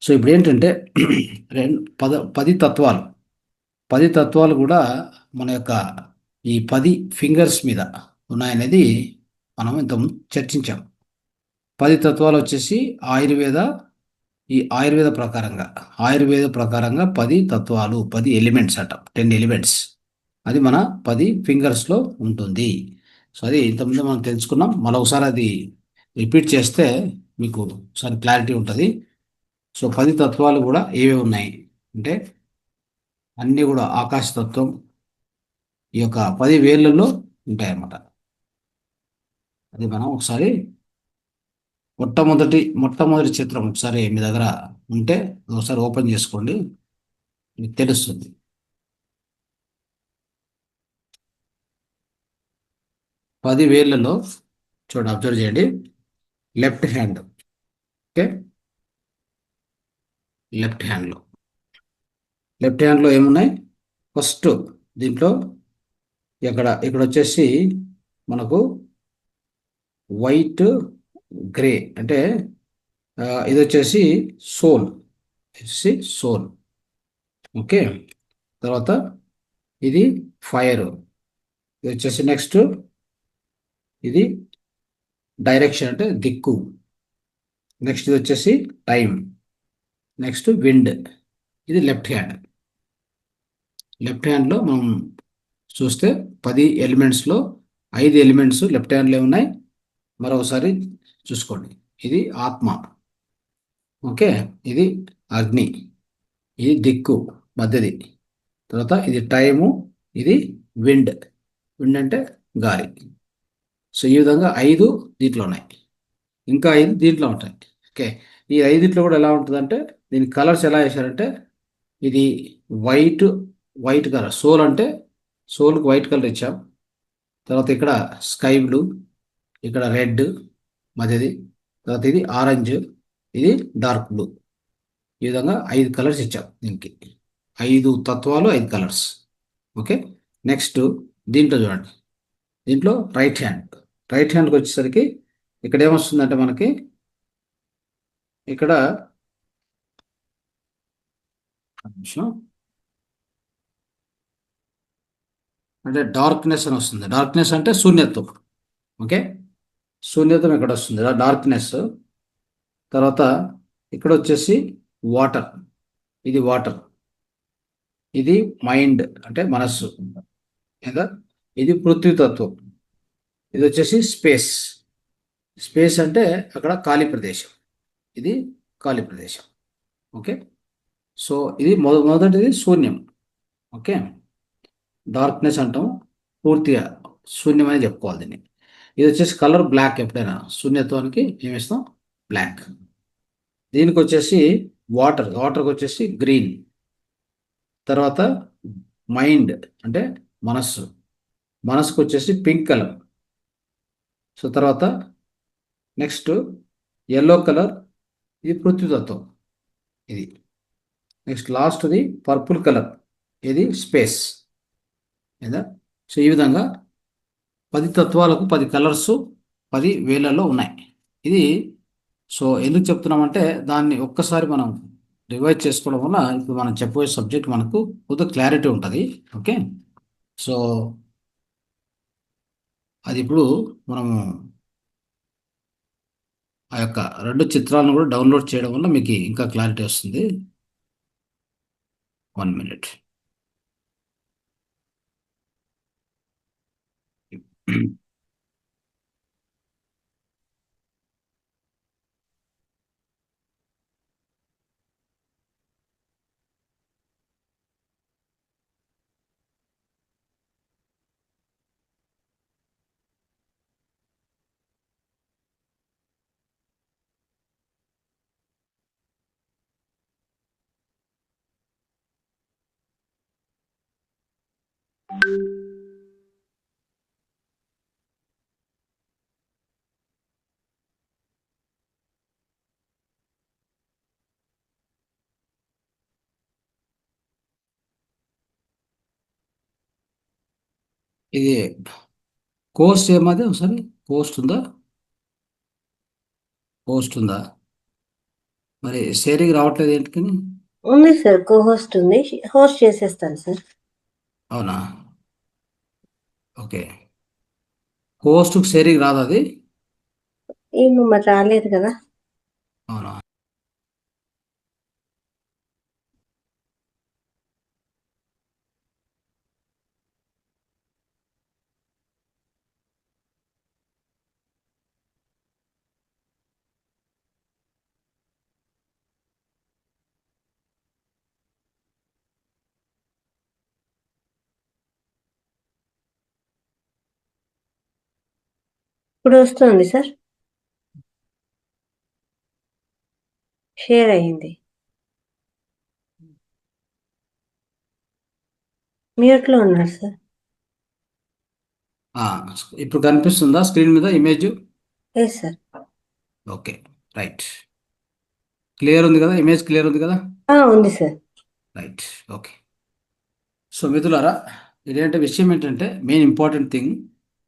So ఇప్పుడు ఏంటంటే రెండు పద 10 తత్వాలు 10 తత్వాలు కూడా మన యొక్క ఈ 10 ఫింగర్స్ మీద ఉన్నాయనేది మనం ఇంత చర్చించాం. 10 తత్వాలు వచ్చేసి ఆయుర్వేద ఈ ఆయుర్వేద ప్రకారంగా 10 తత్వాలు 10 ఎలిమెంట్స్ అట 10 ఎలిమెంట్స్ అది మన 10 ఫింగర్స్లో ఉంటుంది. సో అది ఇంతకుముందు మనం తెలుసుకున్నాం. మరొకసారి అది రిపీట్ చేస్తే మీకు ఒకసారి క్లారిటీ ఉంటుంది. సో 10 తత్వాలు కూడా ఏవే ఉన్నాయి అంటే అన్నీ కూడా ఆకాశతత్వం ఈ యొక్క 10 వేళ్లలో ఉంటాయన్నమాట. అది మనం ఒకసారి మొట్టమొదటి చిత్రం ఒకసారి మీ దగ్గర ఉంటే ఒకసారి ఓపెన్ చేసుకోండి, మీకు తెలుస్తుంది. 10 వేళ్లలో చూడండి, అబ్జర్వ్ చేయండి. లెఫ్ట్ హ్యాండ్, ఓకే, లెఫ్ట్ హ్యాండ్లో లెఫ్ట్ హ్యాండ్లో ఏమున్నాయి? ఫస్ట్ దీంట్లో ఇక్కడ వచ్చేసి మనకు వైట్ గ్రే అంటే ఇది వచ్చేసి సోల్, ఓకే. తర్వాత ఇది ఫైర్, ఇది వచ్చేసి నెక్స్ట్ ఇది డైరెక్షన్ అంటే దిక్కు, నెక్స్ట్ ఇది వచ్చేసి టైం, నెక్స్ట్ విండ్. ఇది లెఫ్ట్ హ్యాండ్లో మనం చూస్తే 10 ఎలిమెంట్స్లో 5 ఎలిమెంట్స్ లెఫ్ట్ హ్యాండ్లో ఉన్నాయి. మరొకసారి చూసుకోండి. ఇది ఆత్మ, ఓకే, ఇది అగ్ని, ఇది దిక్కు మధ్యది, తర్వాత ఇది టైము, ఇది విండ్ అంటే గాలి. సో ఈ విధంగా 5 దీంట్లో ఉన్నాయి, ఇంకా 5 దీంట్లో ఉంటాయి. ఓకే, ఈ 5 కూడా ఎలా ఉంటుందంటే దీని కలర్స్ ఎలా వేశారంటే ఇది వైట్ కలర్, సోల్ అంటే సోల్కి వైట్ కలర్ ఇచ్చాం. తర్వాత ఇక్కడ స్కై బ్లూ, ఇక్కడ రెడ్ మధ్యది, తర్వాత ఇది ఆరెంజ్, ఇది డార్క్ బ్లూ. ఈ విధంగా 5 కలర్స్ ఇచ్చాం దీనికి. 5 తత్వాలు 5 కలర్స్, ఓకే. నెక్స్ట్ దీంట్లో చూడండి, దీంట్లో రైట్ హ్యాండ్కి వచ్చేసరికి ఇక్కడ ఏమొస్తుందంటే మనకి ఇక్కడ అంటే డార్క్నెస్ అని వస్తుంది. డార్క్నెస్ అంటే శూన్యత్వం, ఓకే. శూన్యత్వం ఇక్కడ వస్తుంది, డార్క్నెస్. తర్వాత ఇక్కడ వచ్చేసి వాటర్, ఇది వాటర్, ఇది మైండ్ అంటే మనస్సు, లేదా ఇది పృథ్వీతత్వం, ఇది వచ్చేసి స్పేస్ అంటే అక్కడ ఖాళీ ప్రదేశం, ఇది ఖాళీ ప్రదేశం, ఓకే. సో ఇది మొదటిది శూన్యం, ఓకే. డార్క్నెస్ అంటాం, పూర్తిగా శూన్యమని చెప్పుకోవాలి దీన్ని. ఇది వచ్చేసి కలర్ బ్లాక్, ఎప్పుడైనా శూన్యత్వానికి ఏమిస్తాం? బ్లాక్. దీనికి వచ్చేసి వాటర్కి వచ్చేసి గ్రీన్. తర్వాత మైండ్ అంటే మనసుకు వచ్చేసి పింక్ కలర్. సో తర్వాత నెక్స్ట్ ఎల్లో కలర్, ఇది పృథ్వీతత్వం ఇది. నెక్స్ట్ లాస్ట్ది పర్పుల్ కలర్, ఇది స్పేస్, లేదా. సో ఈ విధంగా 10 తత్వాలకు 10 కలర్స్ 10 వేళ్లలో ఉన్నాయి. ఇది సో ఎందుకు చెప్తున్నామంటే దాన్ని ఒక్కసారి మనం రివైజ్ చేసుకోవడం వల్ల ఇప్పుడు మనం చెప్పబోయే సబ్జెక్ట్ మనకు కొద్దిగా క్లారిటీ ఉంటుంది, ఓకే. సో అది ఇప్పుడు మనము ఆ యొక్క 2 చిత్రాలను కూడా డౌన్లోడ్ చేయడం వల్ల మీకు ఇంకా క్లారిటీ వస్తుంది. 1 minute. ఇది కోస్ట్ ఏమది ఒకసారి, పోస్ట్ ఉందా? మరి షేరింగ్ రావట్లేదు ఏంటికని? ఉంది సార్, కో హోస్ట్ ఉంది. హోస్ట్ చేసేస్తాను సార్. అవునా? ఓకే. హోస్ట్కి షేరింగ్ రాదు అది? ఏమో మరి రాలేదు కదా. అవునా? ఇప్పుడు వస్తుంది సార్. షేర్ అయ్యింది. మ్యూట్ లో ఉన్నారు సార్. ఆ, ఇప్పుడు కనిపిస్తుందా స్క్రీన్ మీద image? Yes sir. Okay, right. Clear ఉంది కదా? ఇమేజ్ క్లియర్ ఉంది కదా? ఉంది సార్. రైట్. ఓకే. సో మిత్రులారా, ఇదేంటే విషయం ఏంటంటే మెయిన్ ఇంపార్టెంట్ థింగ్,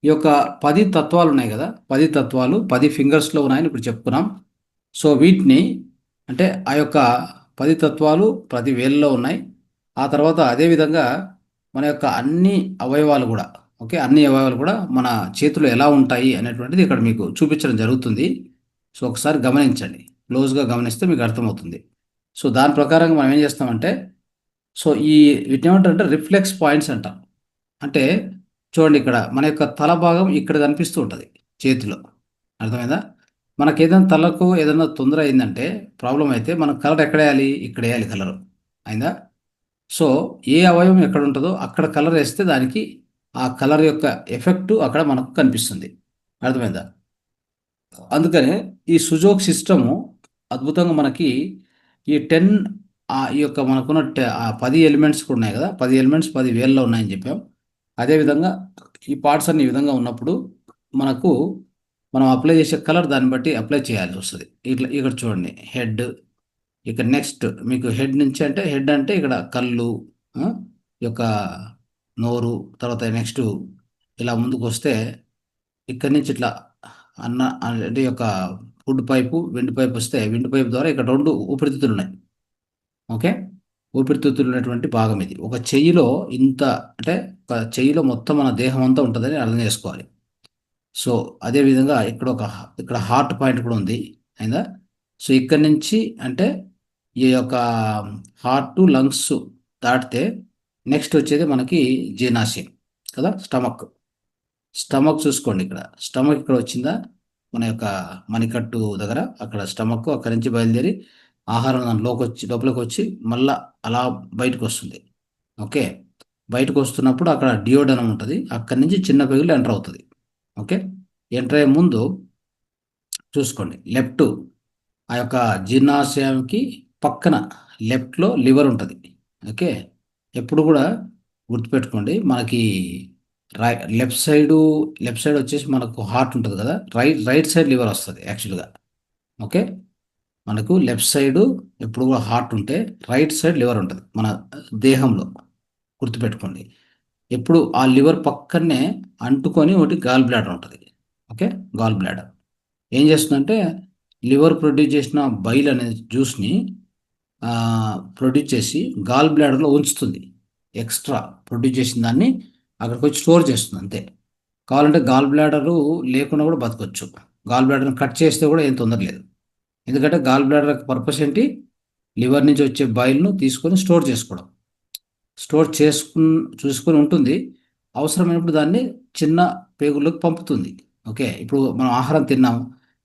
ఈ యొక్క 10 తత్వాలు ఉన్నాయి కదా, 10 తత్వాలు 10 ఫింగర్స్లో ఉన్నాయని ఇప్పుడు చెప్పుకున్నాం. సో వీటిని అంటే ఆ యొక్క 10 తత్వాలు 10 వేళ్ళలో ఉన్నాయి. ఆ తర్వాత అదేవిధంగా మన యొక్క అన్ని అవయవాలు కూడా, ఓకే, అన్ని అవయవాలు కూడా మన చేతిలో ఎలా ఉంటాయి అనేటువంటిది ఇక్కడ మీకు చూపించడం జరుగుతుంది. సో ఒకసారి గమనించండి, క్లోజ్గా గమనిస్తే మీకు అర్థమవుతుంది. సో దాని ప్రకారంగా మనం ఏం చేస్తామంటే, సో వీటిని ఏమంటారంటే రిఫ్లెక్స్ పాయింట్స్ అంటాం. అంటే చూడండి, ఇక్కడ మన యొక్క తల భాగం ఇక్కడ కనిపిస్తూ ఉంటుంది చేతిలో. అర్థమైందా? మనకి ఏదైనా తలకు ఏదైనా తొందర అయిందంటే, ప్రాబ్లం అయితే మనం కలర్ ఎక్కడ వేయాలి? ఇక్కడ వేయాలి కలర్. అయిందా? సో ఏ అవయవం ఎక్కడ ఉంటుందో అక్కడ కలర్ వేస్తే దానికి ఆ కలర్ యొక్క ఎఫెక్టు అక్కడ మనకు కనిపిస్తుంది. అర్థమైందా? అందుకనే ఈ సుజోక్ సిస్టము అద్భుతంగా మనకి ఈ 10 ఈ యొక్క మనకున్న 10 ఎలిమెంట్స్ కూడా ఉన్నాయి కదా, 10 ఎలిమెంట్స్ 10 వేల్లో ఉన్నాయని చెప్పాం. అదేవిధంగా ఈ పార్ట్స్ అన్ని ఈ విధంగా ఉన్నప్పుడు మనకు మనం అప్లై చేసే కలర్ దాన్ని బట్టి అప్లై చేయాల్సి వస్తుంది. ఇట్లా ఇక్కడ చూడండి, హెడ్. ఇక నెక్స్ట్ మీకు హెడ్ నుంచి అంటే, హెడ్ అంటే ఇక్కడ కళ్ళు, ఆ, ఈ యొక్క నోరు, తర్వాత నెక్స్ట్ ఇలా ముందుకు వస్తే ఇక్కడి నుంచి ఇట్లా అంటే యొక్క ఫుడ్ పైపు, విండ్ పైప్ వస్తే విండ్ పైప్ ద్వారా ఇక్కడ 2 ఊపిరితిత్తులు ఉన్నాయి. ఓకే. ఊపిరితిత్తులు ఉన్నటువంటి భాగం ఇది. ఒక చెయ్యిలో ఇంత, అంటే ఒక చెయ్యిలో మొత్తం మన దేహం అంతా ఉంటుందని అర్థం చేసుకోవాలి. సో అదేవిధంగా ఇక్కడ హార్ట్ పాయింట్ కూడా ఉంది. అయిందా? సో ఇక్కడి నుంచి అంటే ఈ యొక్క హార్ట్ లంగ్స్ దాటితే నెక్స్ట్ వచ్చేది మనకి జీర్ణాశయం కదా, స్టమక్. స్టమక్ చూసుకోండి, ఇక్కడ స్టమక్ ఇక్కడ వచ్చిందా, మన యొక్క మణికట్టు దగ్గర అక్కడ స్టమక్, అక్కడి నుంచి బయలుదేరి ఆహారం లోపలికి వచ్చి మళ్ళా అలా బయటకు వస్తుంది. ఓకే. బయటకు వస్తున్నప్పుడు అక్కడ డియోడనం ఉంటుంది, అక్కడి నుంచి చిన్న పెగులు ఎంటర్ అవుతుంది. ఓకే. ఎంటర్ అయ్యే ముందు చూసుకోండి, లెఫ్ట్ ఆ యొక్క జీర్ణాశయానికి పక్కన లెఫ్ట్లో లివర్ ఉంటుంది. ఓకే. ఎప్పుడు కూడా గుర్తుపెట్టుకోండి, మనకి లెఫ్ట్ సైడ్ వచ్చేసి మనకు హార్ట్ ఉంటుంది కదా, రైట్ సైడ్ లివర్ వస్తుంది యాక్చువల్గా. ఓకే. మనకు లెఫ్ట్ సైడు ఎప్పుడు కూడా హార్ట్ ఉంటే రైట్ సైడ్ లివర్ ఉంటుంది మన దేహంలో. గుర్తుపెట్టుకోండి, ఎప్పుడు ఆ లివర్ పక్కనే అంటుకొని ఒకటి గాల్ బ్లాడర్ ఉంటుంది. ఓకే. గాల్ బ్లాడర్ ఏం చేస్తుందంటే లివర్ ప్రొడ్యూస్ చేసిన బైల్ అనే జ్యూస్ని ప్రొడ్యూస్ చేసి గాల్ బ్లాడర్లో ఉంచుతుంది. ఎక్స్ట్రా ప్రొడ్యూస్ చేసిన దాన్ని అక్కడికి వచ్చి స్టోర్ చేస్తుంది అంతే. కావాలంటే గాల్ బ్లాడరు లేకుండా కూడా బతకొచ్చు. గాల్ బ్లాడర్ని కట్ చేస్తే కూడా ఏం తొందర లేదు. ఎందుకంటే గాల్ బ్లాడర్ పర్పస్ ఏంటి? లివర్ నుంచి వచ్చే బైల్ను తీసుకొని స్టోర్ చేసుకోవడం. స్టోర్ చూసుకొని ఉంటుంది, అవసరమైనప్పుడు దాన్ని చిన్న పేగుల్లోకి పంపుతుంది. ఓకే. ఇప్పుడు మనం ఆహారం తిన్నాం,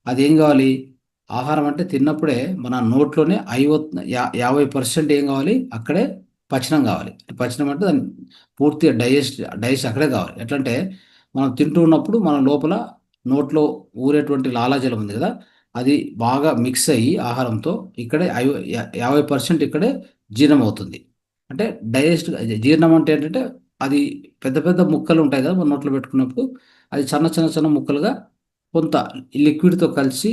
అది ఏం కావాలి? ఆహారం అంటే తిన్నప్పుడే మన నోట్లోనే 50% ఏం కావాలి? అక్కడే పచనం కావాలి. పచనం అంటే దాన్ని పూర్తిగా డైజెస్ట్ అక్కడే కావాలి. ఎట్లంటే మనం తింటూ ఉన్నప్పుడు మన లోపల నోట్లో ఊరేటువంటి లాలాజలం ఉంది కదా, అది బాగా మిక్స్ అయ్యి ఆహారంతో ఇక్కడే 50% ఇక్కడే జీర్ణం అవుతుంది. అంటే జీర్ణం అంటే ఏంటంటే అది పెద్ద పెద్ద ముక్కలు ఉంటాయి కదా మన నోట్లో పెట్టుకున్నప్పుడు, అది చిన్న చిన్న చిన్న ముక్కలుగా కొంత లిక్విడ్తో కలిసి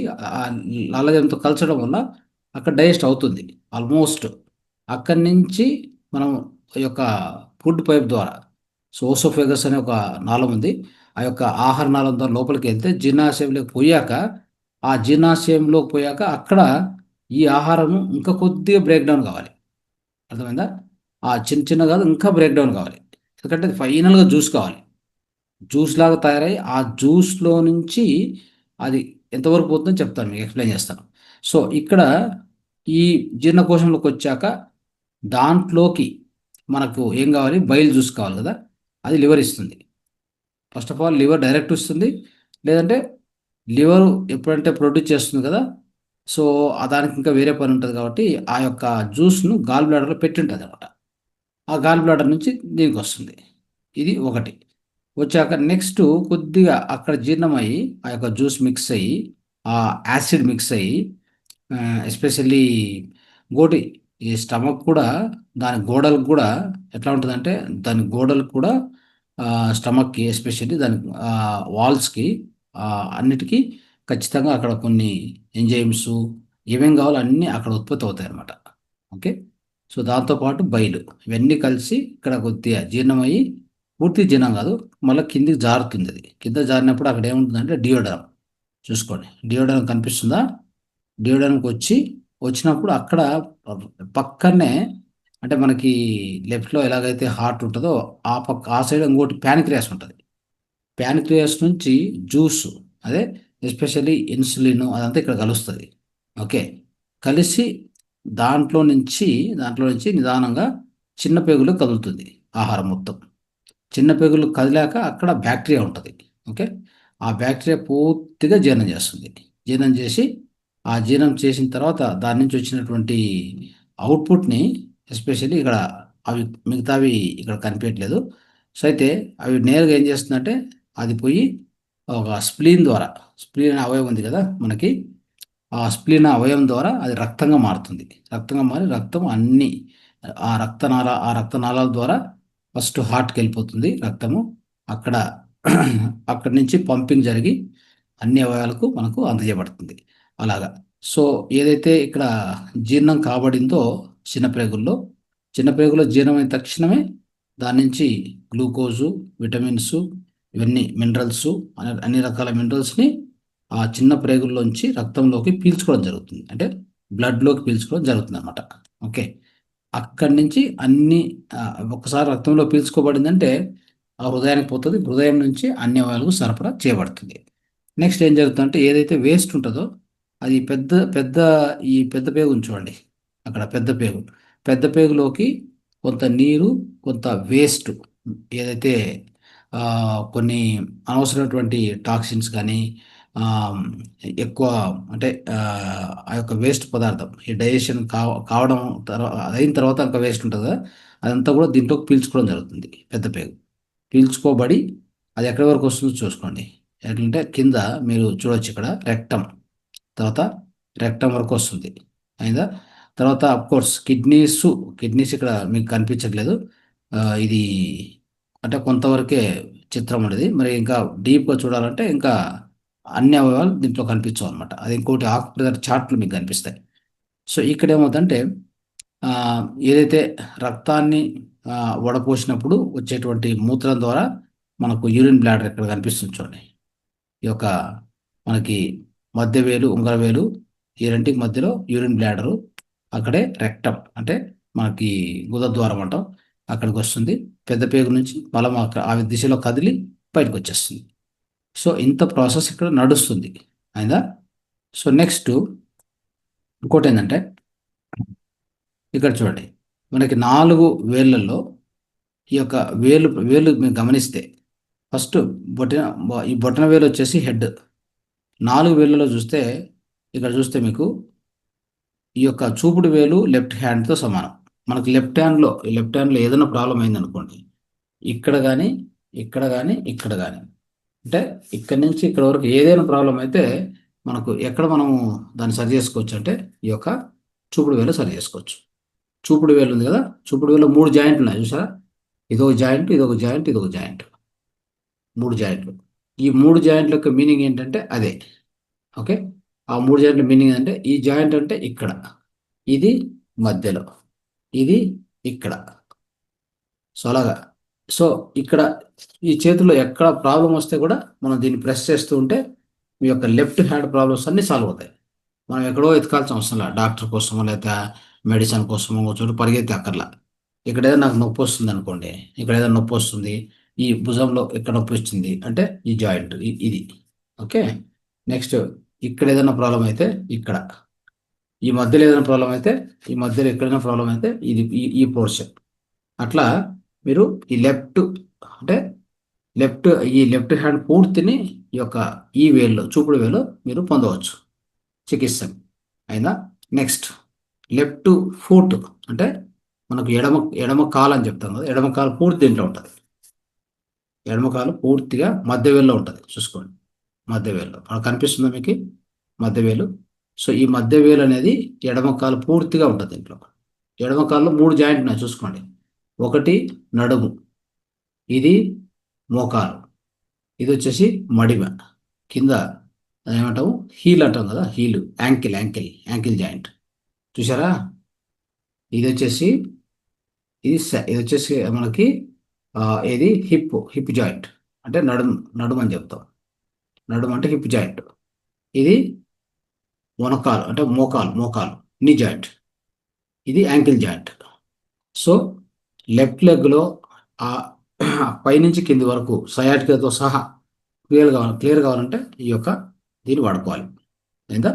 లాలాజలంతో కలచడం వల్ల అక్కడ డైజెస్ట్ అవుతుంది ఆల్మోస్ట్. అక్కడి నుంచి మనం ఈ యొక్క ఫుడ్ పైప్ ద్వారా, సో ఓసోఫేగస్ అనే ఒక నాళం ఉంది, ఆ యొక్క ఆహార నాళం ద్వారా లోపలికి వెళ్తే జీర్ణాశయంలోకి పోయాక, ఆ జీర్ణాశయంలోకి పోయాక అక్కడ ఈ ఆహారం ఇంకా కొద్దిగా బ్రేక్ డౌన్ కావాలి. అర్థమైందా? ఆ చిన్న చిన్న కాదు, ఇంకా బ్రేక్ డౌన్ కావాలి. ఎందుకంటే అది ఫైనల్గా జ్యూస్ కావాలి. జ్యూస్ లాగా తయారై ఆ జ్యూస్లో నుంచి అది ఎంతవరకు పోతుందో చెప్తాను, మీకు ఎక్స్ప్లెయిన్ చేస్తాను. సో ఇక్కడ ఈ జీర్ణకోశంలోకి వచ్చాక దాంట్లోకి మనకు ఏం కావాలి? బైల్ జ్యూస్ కావాలి కదా, అది లివర్ ఇస్తుంది. First of all liver direct ఇస్తుంది, లేదంటే లివర్ ఎప్పుడంటే ప్రొడ్యూస్ చేస్తుంది కదా, సో దానికి ఇంకా వేరే పని ఉంటుంది కాబట్టి ఆ యొక్క జ్యూస్ను గాల్ బ్లాడర్లో పెట్టింటుంది అనమాట. ఆ గాల్ బ్లాడర్ నుంచి దీనికి వస్తుంది. ఇది ఒకటి. వచ్చాక నెక్స్ట్ కొద్దిగా అక్కడ జీర్ణమయ్యి ఆ యొక్క జ్యూస్ మిక్స్ అయ్యి ఆ యాసిడ్ మిక్స్ అయ్యి ఎస్పెషల్లీ ఇంకోటి, ఈ స్టమక్ కూడా దాని గోడలకు కూడా ఎట్లా ఉంటుందంటే దాని గోడలకు కూడా స్టమక్కి ఎస్పెషల్లీ దాని వాల్స్కి అన్నిటికీ ఖచ్చితంగా అక్కడ కొన్ని ఎంజైమ్స్ ఏమేం కావాలో అన్నీ అక్కడ ఉత్పత్తి అవుతాయి అన్నమాట. ఓకే. సో దాంతోపాటు బయలు ఇవన్నీ కలిసి ఇక్కడ కొద్దిగా జీర్ణమయ్యి పూర్తి జీర్ణం కాదు, మళ్ళీ కిందికి జారుతుంది. అది కింద జారినప్పుడు అక్కడ ఏముంటుందంటే డియోడరం. చూసుకోండి, డియోడరం కనిపిస్తుందా? డియోడరంకి వచ్చినప్పుడు అక్కడ పక్కనే అంటే మనకి లెఫ్ట్లో ఎలాగైతే హార్ట్ ఉంటుందో ఆ సైడ్ ఇంకోటి ప్యాన్క్రియాస్ ఉంటుంది. ప్యాన్క్రియాస్ నుంచి జ్యూస్, అదే ఎస్పెషల్లీ ఇన్సులిన్ అదంతా ఇక్కడ కలుస్తుంది. ఓకే. కలిసి దాంట్లో నుంచి నిదానంగా చిన్న పేగులు కదులుతుంది ఆహారం మొత్తం. చిన్న పేగులు కదిలాక అక్కడ బ్యాక్టీరియా ఉంటుంది. ఓకే. ఆ బ్యాక్టీరియా పూర్తిగా జీర్ణం చేస్తుంది. జీర్ణం చేసి ఆ జీర్ణం చేసిన తర్వాత దాని నుంచి వచ్చినటువంటి అవుట్పుట్ని ఎస్పెషల్లీ ఇక్కడ అవి మిగతావి ఇక్కడ కనిపించట్లేదు. సో అయితే అవి నేరుగా ఏం చేస్తుందంటే అది పోయి ఒక స్ప్లీన్ అనే అవయవం ఉంది కదా మనకి, ఆ స్ప్లీన్ అవయవం ద్వారా అది రక్తంగా మారుతుంది. రక్తంగా మారి రక్తం అన్ని ఆ రక్తనాళాల ద్వారా ఫస్ట్ హార్ట్కి వెళ్ళిపోతుంది రక్తము. అక్కడ అక్కడి నుంచి పంపింగ్ జరిగి అన్ని అవయవాలకు మనకు అందజేయబడుతుంది. అలాగా. సో ఏదైతే ఇక్కడ జీర్ణం కాబడిందో చిన్న ప్రేగుల్లో జీర్ణమైన తక్షణమే దాని నుంచి గ్లూకోజు, విటమిన్స్, ఇవన్నీ మినరల్స్, అన్ని రకాల మినరల్స్ని ఆ చిన్న ప్రేగుల్లోంచి రక్తంలోకి పీల్చుకోవడం జరుగుతుంది. అంటే బ్లడ్లోకి పీల్చుకోవడం జరుగుతుంది అనమాట. ఓకే. అక్కడి నుంచి అన్ని ఒక్కసారి రక్తంలో పీల్చుకోబడిందంటే ఆ హృదయానికి పోతుంది. హృదయం నుంచి అన్ని అవయవాలకు సరఫరా చేయబడుతుంది. నెక్స్ట్ ఏం జరుగుతుందంటే ఏదైతే వేస్ట్ ఉంటుందో అది పెద్ద పెద్ద ఈ పెద్ద పేగు ఉంది చూడండి, అక్కడ పెద్ద పేగులోకి కొంత నీరు, కొంత వేస్ట్, ఏదైతే కొన్ని అనవసరమైనటువంటి టాక్సిన్స్ కానీ ఎక్కువ అంటే ఆ యొక్క వేస్ట్ పదార్థం ఈ డైజెషన్ కావడం అయిన తర్వాత ఇంకా వేస్ట్ ఉంటుంది కదా, అదంతా కూడా దీంట్లోకి పీల్చుకోవడం జరుగుతుంది. పెద్ద పేగు పీల్చుకోబడి అది ఎక్కడి వరకు వస్తుందో చూసుకోండి. ఎట్లంటే కింద మీరు చూడొచ్చు, ఇక్కడ తర్వాత రెక్టం వరకు వస్తుంది. అయిందా? తర్వాత అఫ్కోర్స్ కిడ్నీస్ ఇక్కడ మీకు కనిపించట్లేదు. ఇది అంటే కొంతవరకే చిత్రం అనేది. మరి ఇంకా డీప్గా చూడాలంటే ఇంకా అన్ని అవయవాలు దీంట్లో కనిపించవు అనమాట. అది ఇంకోటి ఆకుపచ్చ చార్ట్లు మీకు కనిపిస్తాయి. సో ఇక్కడ ఏమవుతుందంటే ఏదైతే రక్తాన్ని వడపోసినప్పుడు వచ్చేటువంటి మూత్రం ద్వారా మనకు యూరిన్ బ్లాడర్ ఇక్కడ కనిపిస్తుంది చూడండి. ఈ యొక్క మనకి మధ్య వేలు, ఉంగరవేలు ఈ రెంటికి మధ్యలో యూరిన్ బ్లాడరు, అక్కడే రెక్టం అంటే మనకి గుదద్వారం అంటాం, అక్కడికి వస్తుంది. పెద్ద పేగు నుంచి మలం ఆ దిశలో కదిలి బయటకు వచ్చేస్తుంది. సో ఇంత ప్రాసెస్ ఇక్కడ నడుస్తుంది. అయిందా? సో నెక్స్ట్ ఇంకోటి ఏంటంటే ఇక్కడ చూడండి, మనకి 4 వేళ్ళల్లో ఈ యొక్క వేలు మీరు గమనిస్తే ఫస్ట్ ఈ బొటన వేలు వచ్చేసి హెడ్. 4 వేళ్ళలో చూస్తే ఇక్కడ చూస్తే మీకు ఈ యొక్క చూపుడు వేలు లెఫ్ట్ హ్యాండ్తో సమానం. మనకు లెఫ్ట్ హ్యాండ్లో ఏదైనా ప్రాబ్లం అయిందనుకోండి, ఇక్కడ కానీ ఇక్కడ కానీ అంటే ఇక్కడి నుంచి ఇక్కడ వరకు ఏదైనా ప్రాబ్లం అయితే మనకు ఎక్కడ మనము దాన్ని సరి చేసుకోవచ్చు అంటే ఈ యొక్క చూపుడు వేలు సరి చేసుకోవచ్చు. చూపుడు వేలు ఉంది కదా, చూపుడు వేలు 3 జాయింట్లు ఉన్నాయి చూసారా, ఇదొక జాయింట్, ఇదొక జాయింట్, ఇదొక జాయింట్, 3 జాయింట్లు. ఈ 3 జాయింట్ల యొక్క మీనింగ్ ఏంటంటే అదే. ఓకే. ఆ 3 జాయింట్ల మీనింగ్ అంటే ఈ జాయింట్ అంటే ఇక్కడ, ఇది మధ్యలో, ఇది ఇక్కడ. సో అలాగా. సో ఇక్కడ ఈ చేతిలో ఎక్కడ ప్రాబ్లం వస్తే కూడా మనం దీన్ని ప్రెస్ చేస్తూ ఉంటే మీ యొక్క లెఫ్ట్ హ్యాండ్ ప్రాబ్లమ్స్ అన్నీ సాల్వ్ అవుతాయి. మనం ఎక్కడో ఎతకాల్సిన అవసరం లేదు, డాక్టర్ కోసమో లేదా మెడిసిన్ కోసమో చోటు పరిగెత్తి అక్కర్లా. ఇక్కడ ఏదైనా నాకు నొప్పి వస్తుంది అనుకోండి, ఇక్కడ ఏదైనా నొప్పి వస్తుంది, ఈ భుజంలో ఇక్కడ నొప్పి వచ్చింది అంటే ఈ జాయింట్ ఇది. ఓకే, నెక్స్ట్ ఇక్కడ ఏదైనా ప్రాబ్లం అయితే ఇక్కడ, ఈ మధ్యలో ఏదైనా ప్రాబ్లం అయితే ఈ మధ్యలో ఎక్కడైనా ప్రాబ్లం అయితే ఇది ఈ పోర్షన్. అట్లా మీరు ఈ అంటే లెఫ్ట్ హ్యాండ్ పూర్తిని ఈ యొక్క ఈ వేల్లో, చూపుడు వేలో మీరు పొందవచ్చు చికిత్స. అయినా నెక్స్ట్ లెఫ్ట్ ఫుట్ అంటే మనకు ఎడమ కాలు అని చెప్తాం కదా, ఎడమ కాలు పూర్తి దీంట్లో ఉంటుంది. ఎడమ కాలు పూర్తిగా మధ్య వేల్లో ఉంటుంది, చూసుకోండి. మధ్య వేల్లో మనకు కనిపిస్తుందా మీకు మధ్య వేలు? సో ఈ మధ్య వేలు అనేది ఎడమ కాలు పూర్తిగా ఉంటుంది దీంట్లో. ఎడమ కాల్లో 3 జాయింట్ ఉన్నాయి, చూసుకోండి. ఒకటి నడుము, ఇది మోకాలు, ఇది వచ్చేసి మడిమ, కింద ఏమంటాము హీల్ అంటాం కదా, హీల్, యాంకిల్ జాయింట్ చూసారా. ఇది వచ్చేసి ఇది వచ్చేసి మనకి ఇది హిప్ జాయింట్ అంటే నడుము అని చెప్తాం. నడుము అంటే హిప్ జాయింట్. ఇది మొనకాలు అంటే మోకాలు నీ జాయింట్. ఇది యాంకిల్ జాయింట్. సో లెఫ్ట్ లెగ్లో ఆ పైనుంచి కింది వరకు సయాటికాతో సహా క్లియర్ కావాలంటే ఈ యొక్క దీన్ని వాడుకోవాలి. అయిందా?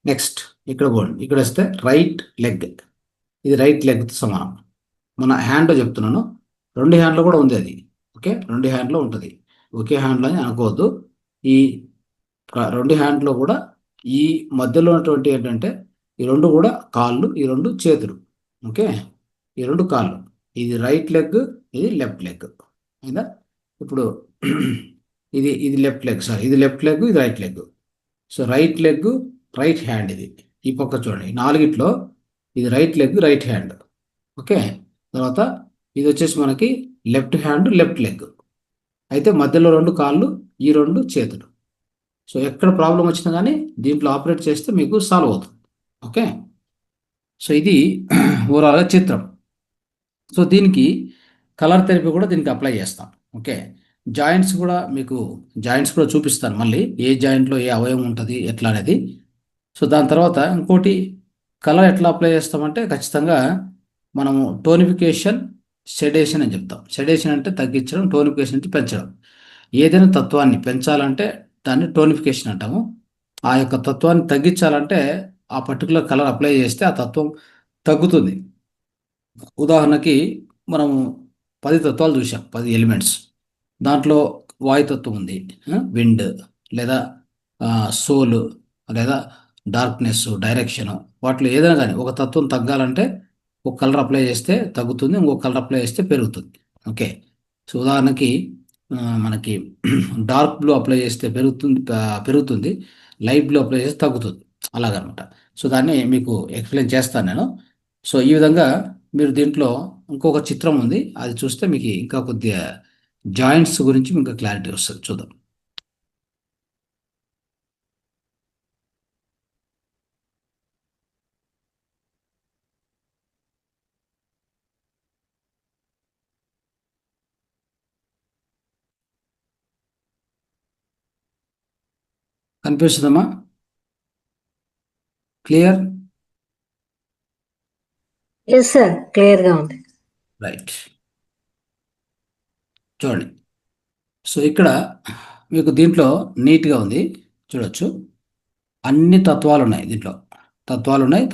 నెక్స్ట్ ఇక్కడ పోండి, ఇక్కడ వస్తే రైట్ లెగ్. ఇది రైట్ లెగ్తో సమానం. మన హ్యాండ్లో చెప్తున్నాను, 2 హ్యాండ్లో కూడా ఉంది అది. ఓకే, 2 హ్యాండ్లో ఉంటుంది, ఒకే హ్యాండ్లో అని అనుకోవద్దు. ఈ 2 హ్యాండ్లో కూడా ఈ మధ్యలో ఉన్నటువంటి ఏంటంటే ఈ 2 కూడా కాళ్ళు, ఈ 2 చేతులు. ఓకే, ఈ 2 కాళ్ళు, ఇది రైట్ లెగ్, ఇది లెఫ్ట్ లెగ్. అయిందా? ఇప్పుడు ఇది లెఫ్ట్ లెగ్, సారీ ఇది లెఫ్ట్ లెగ్, ఇది right leg. So right leg, right hand, ఇది ఈ పక్క చూడండి. 4గిట్లో ఇది right leg, right hand. Okay, తర్వాత ఇది వచ్చేసి మనకి లెఫ్ట్ హ్యాండ్, లెఫ్ట్ లెగ్. అయితే మధ్యలో 2 కాళ్ళు, ఈ 2 చేతులు. సో ఎక్కడ ప్రాబ్లం వచ్చినా కానీ దీంట్లో ఆపరేట్ చేస్తే మీకు సాల్వ్ అవుతుంది. ఓకే, సో ఇది ఓవరాల్గా చిత్రం. సో దీనికి కలర్ థెరపీ కూడా దీనికి అప్లై చేస్తాం. ఓకే, జాయింట్స్ కూడా చూపిస్తాను మళ్ళీ, ఏ జాయింట్లో ఏ అవయవం ఉంటుంది ఎట్లా అనేది. సో దాని తర్వాత ఇంకోటి కలర్ ఎట్లా అప్లై చేస్తామంటే ఖచ్చితంగా మనము టోనిఫికేషన్, సెడేషన్ అని చెప్తాం. సెడేషన్ అంటే తగ్గించడం, టోనిఫికేషన్ అంటే పెంచడం. ఏదైనా తత్వాన్ని పెంచాలంటే దాన్ని టోనిఫికేషన్ అంటాము. ఆ యొక్క తత్వాన్ని తగ్గించాలంటే ఆ పర్టికులర్ కలర్ అప్లై చేస్తే ఆ తత్వం తగ్గుతుంది. ఉదాహరణకి మనము 10 తత్వాలు చూసాం, 10 ఎలిమెంట్స్. దాంట్లో వాయుతత్వం ఉంది, విండ్ లేదా సోల్ లేదా డార్క్నెస్, డైరెక్షన్, వాటిలో ఏదైనా కానీ ఒక తత్వం తగ్గాలంటే ఒక కలర్ అప్లై చేస్తే తగ్గుతుంది, ఇంకొక కలర్ అప్లై చేస్తే పెరుగుతుంది. ఓకే, సో ఉదాహరణకి మనకి డార్క్ బ్లూ అప్లై చేస్తే పెరుగుతుంది, లైట్ బ్లూ అప్లై చేస్తే తగ్గుతుంది, అలాగనమాట. సో దాన్ని మీకు ఎక్స్ప్లెయిన్ చేస్తాను నేను. సో ఈ విధంగా మీరు దీంట్లో ఇంకొక చిత్రం ఉంది, అది చూస్తే మీకు ఇంకా కొద్దిగా జాయింట్స్ గురించి ఇంకా క్లారిటీ వస్తుంది. చూద్దాం. కనిపిస్తుందమ్మా? క్లియర్? ఎస్ సార్, క్లియర్గా ఉంది. రైట్, చూడండి. సో ఇక్కడ మీకు దీంట్లో నీట్గా ఉంది, చూడొచ్చు. అన్ని తత్వాలు ఉన్నాయి దీంట్లో,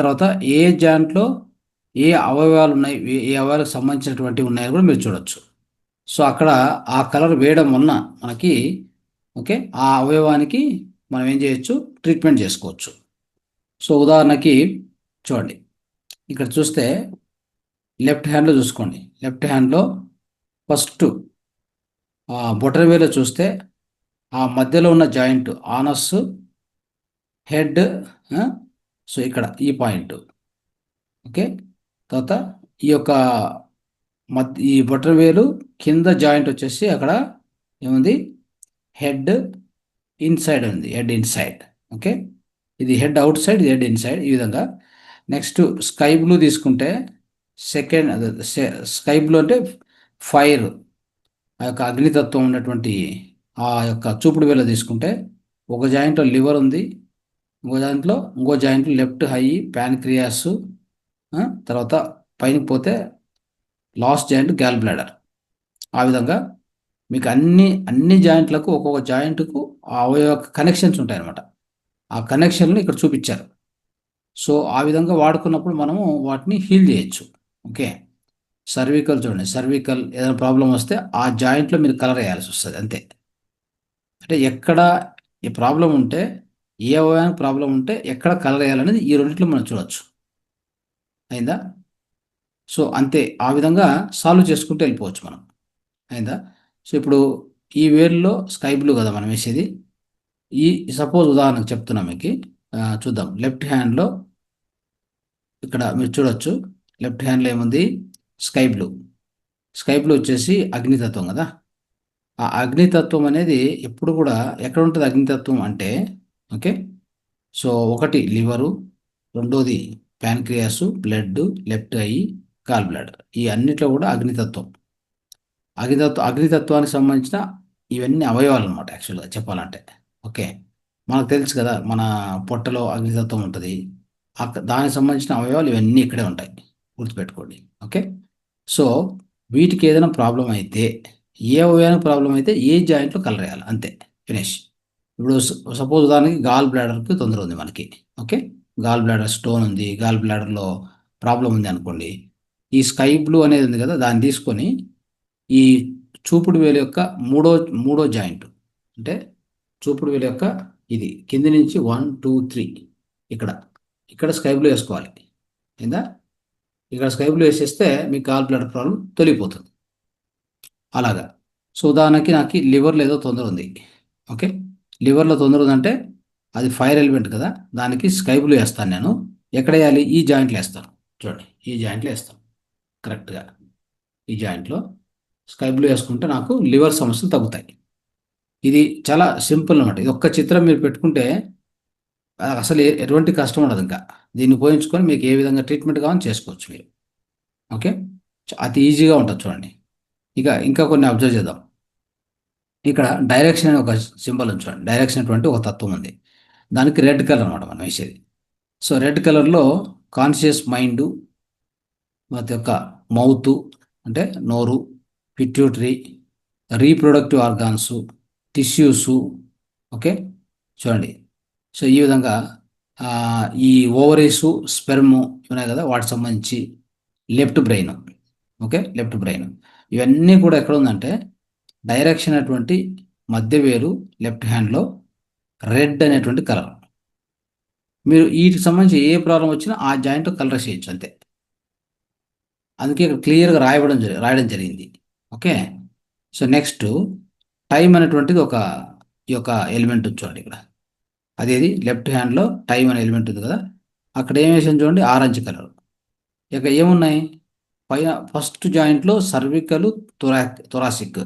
తర్వాత ఏ జాయింట్లో ఏ అవయవాలు ఉన్నాయి, ఏ అవయవాలకు సంబంధించినటువంటివి ఉన్నాయో కూడా మీరు చూడొచ్చు. సో అక్కడ ఆ కలర్ వేయడం వలన మనకి ఓకే ఆ అవయవానికి మనం ఏం చేయొచ్చు, ట్రీట్మెంట్ చేసుకోవచ్చు. సో ఉదాహరణకి చూడండి, ఇక్కడ చూస్తే లెఫ్ట్ హ్యాండ్లో చూసుకోండి. లెఫ్ట్ హ్యాండ్లో ఫస్ట్ బొటనవేలు చూస్తే ఆ మధ్యలో ఉన్న జాయింట్ ఆనస్, హెడ్, సో ఇక్కడ ఈ పాయింట్. ఓకే, తర్వాత ఈ యొక్క ఈ బొటనవేలు కింద జాయింట్ వచ్చేసి అక్కడ ఏముంది, హెడ్ ఇన్సైడ్ ఉంది, హెడ్ ఇన్సైడ్. ఓకే, ఇది హెడ్ అవుట్ సైడ్, ఇది హెడ్ ఇన్సైడ్, ఈ విధంగా. నెక్స్ట్ స్కై బ్లూ తీసుకుంటే సెకండ్, స్కై బ్లూ అంటే ఫైర్, ఆ యొక్క అగ్నితత్వం ఉన్నటువంటి ఆ యొక్క చూపుడు వేలో తీసుకుంటే ఒక జాయింట్లో లివర్ ఉంది, ఇంకో జాయింట్లో లెఫ్ట్ హై ప్యాన్క్రియాస్, తర్వాత పైన పోతే లాస్ట్ జాయింట్ గ్యాల్ బ్లాడర్. ఆ విధంగా మీకు అన్ని జాయింట్లకు ఒక్కొక్క జాయింట్కు ఆ అవయవ కనెక్షన్స్ ఉంటాయన్నమాట. ఆ కనెక్షన్లు ఇక్కడ చూపించారు. సో ఆ విధంగా వాడుకున్నప్పుడు మనము వాటిని హీల్ చేయొచ్చు. ఓకే. సర్వికల్ చూడండి, సర్వికల్ ఏదైనా ప్రాబ్లం వస్తే ఆ జాయింట్లో మీరు కలర్ వేయాల్సి వస్తుంది అంతే. అంటే ఎక్కడ ఈ ప్రాబ్లం ఉంటే, ఏ అవయవానికి ప్రాబ్లం ఉంటే ఎక్కడ కలర్ వేయాలనేది ఈ రెండింటిలో మనం చూడొచ్చు. అయిందా? సో అంతే, ఆ విధంగా సాల్వ్ చేసుకుంటూ వెళ్ళిపోవచ్చు మనం. అయిందా? సో ఇప్పుడు ఈ వేర్లో స్కై బ్లూ కదా మనం వేసేది. ఈ సపోజ్ ఉదాహరణకు చెప్తున్నా మీకు, చూద్దాం. లెఫ్ట్ హ్యాండ్లో ఇక్కడ మీరు చూడొచ్చు, లెఫ్ట్ హ్యాండ్లో ఏముంది? Sky blue. స్కై బ్లూ వచ్చేసి అగ్నితత్వం కదా. ఆ అగ్నితత్వం అనేది ఎప్పుడు కూడా ఎక్కడ ఉంటుంది అగ్నితత్వం అంటే, ఓకే, సో ఒకటి లివరు, రెండోది pancreas, blood, left eye, gall bladder. ఈ అన్నిట్లో కూడా అగ్నితత్వం. అగ్నితత్వానికి సంబంధించిన ఇవన్నీ అవయవాలు అనమాట యాక్చువల్గా చెప్పాలంటే. ఓకే. మనకు తెలుసు కదా, మన పొట్టలో అగ్నితత్వం ఉంటుంది. దానికి సంబంధించిన అవయవాలు ఇవన్నీ ఇక్కడే ఉంటాయి, గుర్తుపెట్టుకోండి. ఓకే. సో వీటికి ఏదైనా ప్రాబ్లం అయితే, ఏ అవయవానికి ప్రాబ్లం అయితే ఏ జాయింట్లో కలర్ వేయాలి అంతే, ఫినిష్. ఇప్పుడు సపోజ్ ఉదాహరణకి గాల్ బ్లాడర్కి తొందర ఉంది మనకి. ఓకే. గాల్ బ్లాడర్ స్టోన్ ఉంది, గాల్ బ్లాడర్లో ప్రాబ్లం ఉంది అనుకోండి. ఈ స్కై బ్లూ అనేది ఉంది కదా, దాన్ని తీసుకొని ఈ చూపుడు వేలు యొక్క మూడో మూడో జాయింట్, అంటే చూపుడు వేలు యొక్క ఇది కింది నుంచి 1 2 3 ఇక్కడ ఇక్కడ స్కై బ్లూ వేసుకోవాలి. అయిందా? ఇక్కడ స్కై బ్లూ వేసేస్తే మీ గాల్ బ్లాడర్ ప్రాబ్లం తొలగిపోతుంది. అలాగా. సో ఉదాహరణకి నాకు లివర్లో ఏదో తొందర ఉంది. ఓకే. లివర్లో తొందర ఉందంటే అది ఫైర్ ఎలిమెంట్ కదా, దానికి స్కై బ్లూ వేస్తాను నేను. ఎక్కడ వేయాలి? ఈ జాయింట్లో వేస్తాను. చూడండి, ఈ జాయింట్లో వేస్తాను కరెక్ట్గా. ఈ జాయింట్లో స్కై బ్లూ వేసుకుంటే నాకు లివర్ సమస్యలు తగ్గుతాయి. ఇది చాలా సింపుల్ అనమాట. ఇది ఒక్క చిత్రం మీరు పెట్టుకుంటే అసలు ఎటువంటి కష్టం ఉండదు. ఇంకా దీన్ని ఉపయోగించుకొని మీకు ఏ విధంగా ట్రీట్మెంట్ కావాలని చేసుకోవచ్చు మీరు. ఓకే. అతి ఈజీగా ఉంటుంది చూడండి. ఇంకా కొన్ని అబ్జర్వ్ చేద్దాం. ఇక్కడ డైరెక్షన్ అనే ఒక సింబల్ ఉంది చూడండి. డైరెక్షన్ అటువంటి ఒక తత్వం ఉంది, దానికి రెడ్ కలర్ అనమాట మనం వేసేది. సో రెడ్ కలర్లో కాన్షియస్ మైండు, వాటి యొక్క మౌత్ అంటే నోరు, పిట్యూటరీ, రీప్రొడక్టివ్ ఆర్గాన్సు, టిష్యూసు. ఓకే. చూడండి. సో ఈ విధంగా ఈ ఓవరీసు, స్పెర్ము ఉన్నాయి కదా, వాటికి సంబంధించి left brain. Okay. Left brain. ఇవన్నీ కూడా ఎక్కడ ఉందంటే డైరెక్షన్ అటువంటి మధ్య వేలు లెఫ్ట్ హ్యాండ్లో రెడ్ అనేటువంటి కలర్. మీరు వీటికి సంబంధించి ఏ ప్రాబ్లం వచ్చినా ఆ జాయింట్ కలర్ చేయొచ్చు అంతే. అందుకే ఇక్కడ క్లియర్గా రాయడం జరిగింది. ఓకే. సో నెక్స్ట్ టైం అనేటువంటిది ఈ యొక్క ఎలిమెంట్ ఉంది చూడండి ఇక్కడ. అదేది లెఫ్ట్ హ్యాండ్లో టైం అనే ఎలిమెంట్ ఉంది కదా, అక్కడ ఏం వేసాను చూడండి, ఆరెంజ్ కలర్. ఇక ఏమున్నాయి పైన ఫస్ట్ జాయింట్లో సర్వికల్, థొరాసిక్.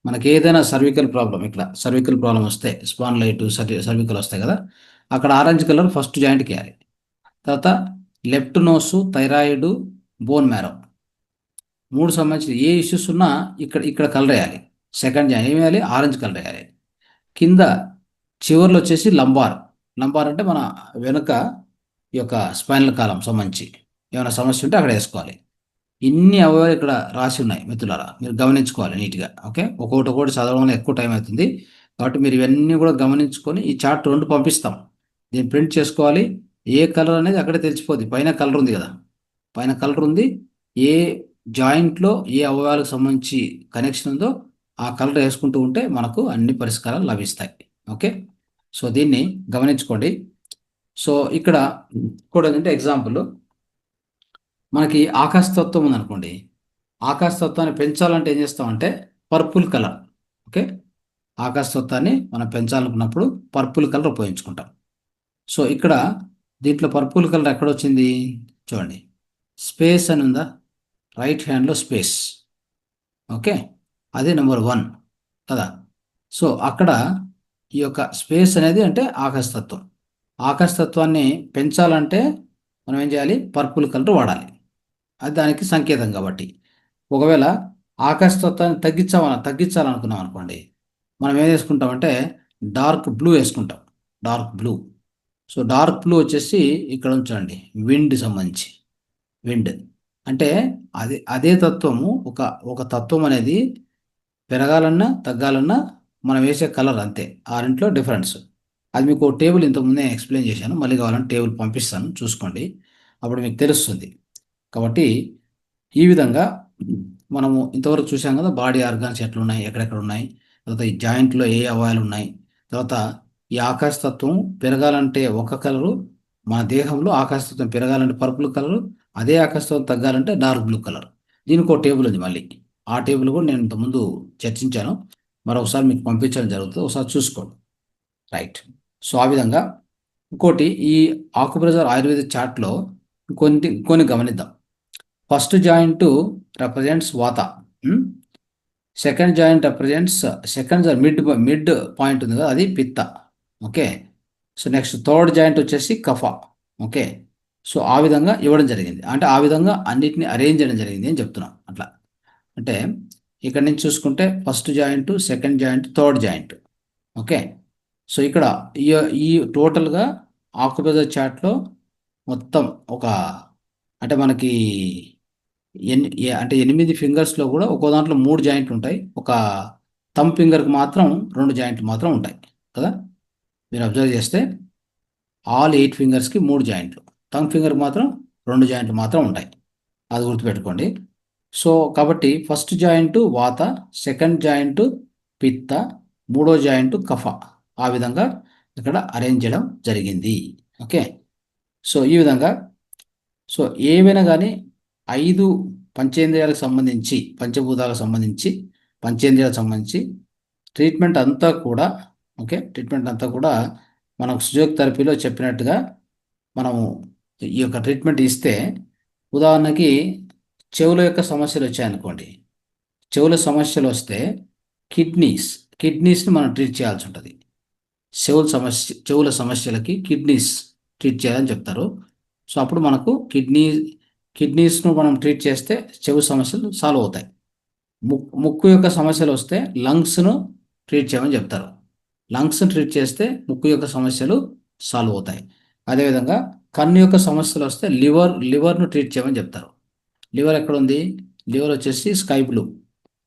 మనకి ఏదైనా సర్వికల్ ప్రాబ్లం, ఇక్కడ సర్వికల్ ప్రాబ్లం వస్తే స్పాన్లైట్, సర్వికల్ వస్తాయి కదా, అక్కడ ఆరెంజ్ కలర్ ఫస్ట్ జాయింట్కి వేయాలి. తర్వాత left nose, thyroid, bone marrow, మూడు సంబంధించిన ఏ ఇష్యూస్ ఉన్నా ఇక్కడ కలర్ వేయాలి. సెకండ్ జాయింట్ ఏం వేయాలి? ఆరెంజ్ కలర్ వేయాలి. కింద చివర్లో వచ్చేసి లంబార్ అంటే మన వెనుక ఈ యొక్క స్పైనల్ కాలం సంబంధించి ఏమైనా సమస్య ఉంటే అక్కడ వేసుకోవాలి. ఇన్ని అవయవాలు ఇక్కడ రాసి ఉన్నాయి మిత్రులారా, మీరు గమనించుకోవాలి నీట్గా. ఓకే. ఒక్కొక్కటి చదవడంలో ఎక్కువ టైం అవుతుంది కాబట్టి మీరు ఇవన్నీ కూడా గమనించుకొని ఈ చార్ట్ 2 పంపిస్తాం, దీన్ని ప్రింట్ చేసుకోవాలి. ఏ కలర్ అనేది అక్కడే తెలిసిపోద్ది. పైన కలర్ ఉంది కదా, పైన కలర్ ఉంది. ఏ జాయింట్లో ఏ అవయవాలకు సంబంధించి కనెక్షన్ ఉందో ఆ కలర్ వేసుకుంటూ ఉంటే మనకు అన్ని పరిష్కారాలు లభిస్తాయి. ఓకే. సో దీన్ని గమనించుకోండి. సో ఇక్కడ కూడా ఏంటంటే ఎగ్జాంపుల్, మనకి ఆకాశతత్వం ఉందనుకోండి. ఆకాశతత్వాన్ని పెంచాలంటే ఏం చేస్తామంటే పర్పుల్ కలర్. ఓకే. ఆకాశతత్వాన్ని మనం పెంచాలనుకున్నప్పుడు పర్పుల్ కలర్ ఉపయోగించుకుంటాం. సో ఇక్కడ దీంట్లో పర్పుల్ కలర్ ఎక్కడ వచ్చింది చూడండి, స్పేస్ అని ఉందా, రైట్ హ్యాండ్లో స్పేస్. ఓకే. అదే నెంబర్ 1 కదా. సో అక్కడ ఈ యొక్క స్పేస్ అనేది అంటే ఆకాశతత్వం. ఆకాశతత్వాన్ని పెంచాలంటే మనం ఏం చేయాలి? పర్పుల్ కలర్ వాడాలి. అది దానికి సంకేతం కాబట్టి. ఒకవేళ ఆకాశతత్వాన్ని తగ్గించాలనుకున్నాం అనుకోండి, మనం ఏం వేసుకుంటామంటే డార్క్ బ్లూ వేసుకుంటాం. Dark blue. So dark blue వచ్చేసి ఇక్కడ ఉంచండి, విండ్ సంబంధించి. విండ్ అంటే అదే తత్వము, ఒక తత్వం అనేది పెరగాలన్నా తగ్గాలన్నా మనం వేసే కలర్ అంతే, ఆ రెంట్లో డిఫరెన్స్. అది మీకు టేబుల్ ఇంతకుముందే ఎక్స్ప్లెయిన్ చేశాను, మళ్ళీ కావాలంటే టేబుల్ పంపిస్తాను చూసుకోండి, అప్పుడు మీకు తెలుస్తుంది. కాబట్టి ఈ విధంగా మనము ఇంతవరకు చూసాం కదా, బాడీ ఆర్గాన్స్ ఎట్లా ఉన్నాయి, ఎక్కడెక్కడ ఉన్నాయి, తర్వాత ఈ జాయింట్లో ఏ అవయాలు ఉన్నాయి, తర్వాత ఈ ఆకాశతత్వం పెరగాలంటే ఒక కలరు, మన దేహంలో ఆకాశతత్వం పెరగాలంటే పర్పుల్ కలరు, అదే ఆకాశతత్వం తగ్గాలంటే డార్క్ బ్లూ కలర్. దీనికి ఒక టేబుల్ ఉంది మళ్ళీ, ఆ టేబుల్ కూడా నేను ఇంతకుముందు చర్చించాను, మరొకసారి మీకు పంపించడం జరుగుతుంది, ఒకసారి చూసుకోండి. రైట్. సో ఆ విధంగా ఇంకోటి, ఈ ఆకుప్రెజర్ ఆయుర్వేద చార్ట్లో కొన్ని గమనిద్దాం. ఫస్ట్ జాయింట్ రిప్రజెంట్స్ వాత, second joint represents, second mid point ఉంది కదా, అది పిత్త. Okay. So next third joint వచ్చేసి కఫ. ఓకే. సో ఆ విధంగా ఇవ్వడం జరిగింది, అంటే ఆ విధంగా అన్నిటిని అరేంజ్ చేయడం జరిగింది అని చెప్తున్నాం. అట్లా అంటే ఇక్కడ నుంచి చూసుకుంటే first joint, second joint, third joint. Okay. So ఇక్కడ ఈ ఈ టోటల్గా ఆకుప్రెజర్ చార్ట్లో మొత్తం అంటే మనకి అంటే 8 ఫింగర్స్లో కూడా ఒక్కో దాంట్లో 3 జాయింట్లు ఉంటాయి, ఒక థంబ్ ఫింగర్కి మాత్రం 2 జాయింట్లు మాత్రం ఉంటాయి కదా. మీరు అబ్జర్వ్ చేస్తే ఆల్ 8 ఫింగర్స్కి 3 జాయింట్లు, థంబ్ ఫింగర్కి మాత్రం 2 జాయింట్లు మాత్రం ఉంటాయి, అది గుర్తుపెట్టుకోండి. సో కాబట్టి ఫస్ట్ జాయింట్ వాత, సెకండ్ జాయింట్ పిత్త, మూడో జాయింట్ కఫ, ఆ విధంగా ఇక్కడ అరేంజ్ చేయడం జరిగింది. ఓకే. సో ఈ విధంగా, సో ఏవైనా కానీ 5 పంచేంద్రియాలకు సంబంధించి, పంచభూతాలకు సంబంధించి, పంచేంద్రియాలకు సంబంధించి ట్రీట్మెంట్ అంతా కూడా, ఓకే, ట్రీట్మెంట్ అంతా కూడా మనకు ఫిజియోథెరపీలో థెరపీలో చెప్పినట్టుగా మనము ఈ యొక్క ట్రీట్మెంట్ ఇస్తే, ఉదాహరణకి చెవుల యొక్క సమస్యలు వచ్చాయనుకోండి, చెవుల సమస్యలు వస్తే కిడ్నీస్ని మనం ట్రీట్ చేయాల్సి ఉంటుంది. చెవుల సమస్యలకి కిడ్నీస్ ట్రీట్ చేయాలని చెప్తారు. సో అప్పుడు మనకు కిడ్నీస్ను మనం ట్రీట్ చేస్తే చెవు సమస్యలు సాల్వ్ అవుతాయి. ముక్కు యొక్క సమస్యలు వస్తే లంగ్స్ను ట్రీట్ చేయమని చెప్తారు. లంగ్స్ను ట్రీట్ చేస్తే ముక్కు యొక్క సమస్యలు సాల్వ్ అవుతాయి. అదేవిధంగా కన్ను యొక్క సమస్యలు వస్తే లివర్ను ట్రీట్ చేయమని చెప్తారు. లివర్ ఎక్కడ ఉంది? లివర్ వచ్చేసి స్కై బ్లూ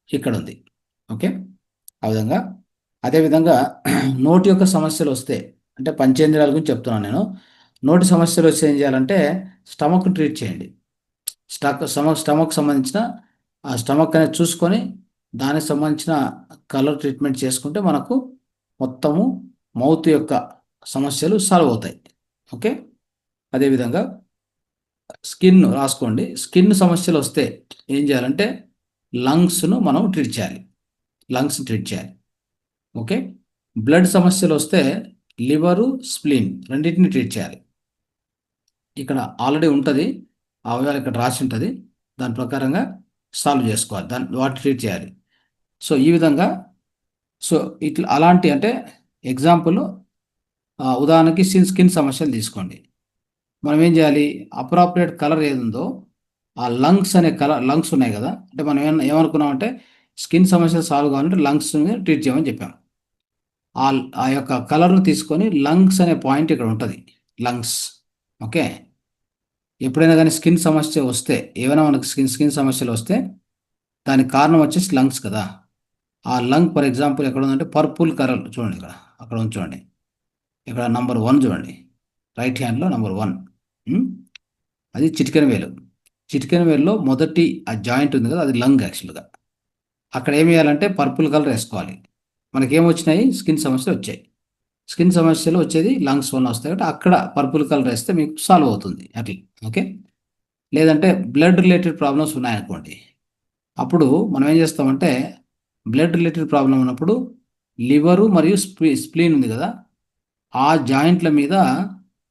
ఇక్కడ ఉంది. ఓకే. ఆ విధంగా అదేవిధంగా నోటి యొక్క సమస్యలు వస్తే, అంటే పంచేంద్రియాల గురించి చెప్తున్నాను నేను, నోటి సమస్యలు వస్తే ఏం చేయాలంటే స్టమక్ ట్రీట్ చేయండి. స్టమక్ సంబంధించిన ఆ స్టమక్ అనేది చూసుకొని దానికి సంబంధించిన కలర్ ట్రీట్మెంట్ చేసుకుంటే మనకు మొత్తము మౌత్ యొక్క సమస్యలు సాల్వ్ అవుతాయి. ఓకే. అదేవిధంగా స్కిన్ రాసుకోండి. స్కిన్ సమస్యలు వస్తే ఏం చేయాలంటే లంగ్స్ను మనం ట్రీట్ చేయాలి. ఓకే. బ్లడ్ సమస్యలు వస్తే లివరు, స్ప్లీన్ రెండింటిని ట్రీట్ చేయాలి. ఇక్కడ ఆల్రెడీ ఉంటుంది, ఆ అవయవాలు ఇక్కడ రాసి ఉంటుంది, దాని ప్రకారంగా సాల్వ్ చేసుకోవాలి, వాటిని ట్రీట్ చేయాలి. సో ఈ విధంగా, సో ఇట్లా అలాంటి, అంటే ఎగ్జాంపుల్, ఉదాహరణకి స్కిన్ సమస్యలు తీసుకోండి. మనం ఏం చేయాలి? అప్రాప్రియేట్ కలర్ ఏది ఉందో ఆ లంగ్స్ ఉన్నాయి కదా, అంటే మనం ఏమనుకున్నామంటే స్కిన్ సమస్యలు సాల్వ్ కావాలంటే లంగ్స్ని ట్రీట్ చేయమని చెప్పాం. ఆ యొక్క కలర్ను తీసుకొని లంగ్స్ అనే పాయింట్ ఇక్కడ ఉంటుంది, లంగ్స్. ఓకే. ఎప్పుడైనా కానీ స్కిన్ సమస్య వస్తే, ఏమైనా మనకు స్కిన్ సమస్యలు వస్తే దానికి కారణం వచ్చేసి లంగ్స్ కదా. ఆ లంగ్ ఫర్ ఎగ్జాంపుల్ ఎక్కడ ఉందంటే పర్పుల్ కలర్ చూడండి, అక్కడ చూడండి, ఇక్కడ నంబర్ 1 చూడండి, రైట్ హ్యాండ్లో నంబర్ 1, అది చిటికెన వేలులో మొదటి ఆ జాయింట్ ఉంది కదా, అది లంగ్ యాక్చువల్గా. అక్కడ ఏమి వేయాలంటే పర్పుల్ కలర్ వేసుకోవాలి. మనకేమొచ్చినాయి? స్కిన్ సమస్యలు వచ్చాయి. స్కిన్ సమస్యలు వచ్చేది లంగ్స్ వల్ల వస్తాయి కాబట్టి అక్కడ పర్పుల్ కలర్ వేస్తే మీకు సాల్వ్ అవుతుంది అట్లా. ఓకే. లేదంటే బ్లడ్ రిలేటెడ్ ప్రాబ్లమ్స్ ఉన్నాయనుకోండి, అప్పుడు మనం ఏం చేస్తామంటే బ్లడ్ రిలేటెడ్ ప్రాబ్లం ఉన్నప్పుడు లివరు మరియు స్ప్లీన్ ఉంది కదా, ఆ జాయింట్ల మీద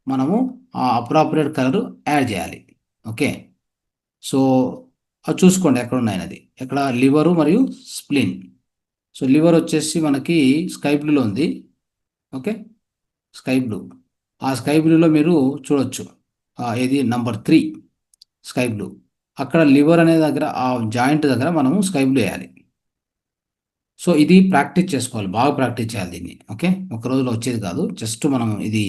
మనము ఆ అప్రాప్రియేట్ కలర్ యాడ్ చేయాలి. ఓకే. సో అది చూసుకోండి ఎక్కడ ఉన్నాయన్నది, ఎక్కడ లివరు మరియు స్ప్లీన్. సో లివర్ వచ్చేసి మనకి స్కై బ్లూలో ఉంది. ఓకే. స్కై బ్లూ, ఆ స్కై బ్లూలో మీరు చూడొచ్చు, ఇది నంబర్ 3 స్కై బ్లూ. అక్కడ లివర్ అనే దగ్గర, ఆ జాయింట్ దగ్గర మనము స్కై బ్లూ వేయాలి. సో ఇది ప్రాక్టీస్ చేసుకోవాలి, బాగా ప్రాక్టీస్ చేయాలి దీన్ని. ఓకే. ఒక రోజులో వచ్చేది కాదు, జస్ట్ మనం ఇది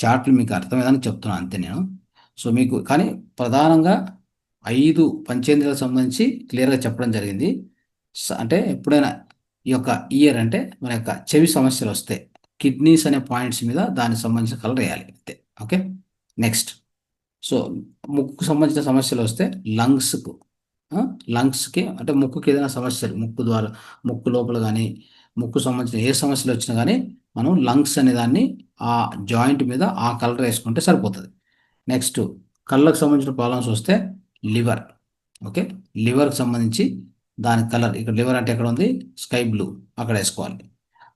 చార్ట్లు మీకు అర్థమయ్యేదానికి చెప్తున్నాను అంతే నేను. సో మీకు కానీ ప్రధానంగా 5 పంచేంద్రియాలకు సంబంధించి క్లియర్గా చెప్పడం జరిగింది. అంటే ఎప్పుడైనా ఈ యొక్క ఇయర్ అంటే మన యొక్క చెవి సమస్యలు వస్తాయి, కిడ్నీస్ అనే పాయింట్స్ మీద దానికి సంబంధించిన కలర్ వేయాలి అంతే. Okay, next. సో ముక్కుకు సంబంధించిన సమస్యలు వస్తే లంగ్స్కు, లంగ్స్కి అంటే ముక్కుకి ఏదైనా సమస్యలు, ముక్కు ద్వారా ముక్కు లోపల కానీ ముక్కు సంబంధించిన ఏ సమస్యలు వచ్చినా కానీ మనం లంగ్స్ అనే దాన్ని ఆ జాయింట్ మీద ఆ కలర్ వేసుకుంటే సరిపోతుంది. నెక్స్ట్, కళ్ళకు సంబంధించిన ప్రాబ్లమ్స్ వస్తే లివర్. ఓకే, లివర్కి సంబంధించి దాని కలర్, ఇక్కడ లివర్ అంటే ఎక్కడ ఉంది, స్కై బ్లూ, అక్కడ వేసుకోవాలి.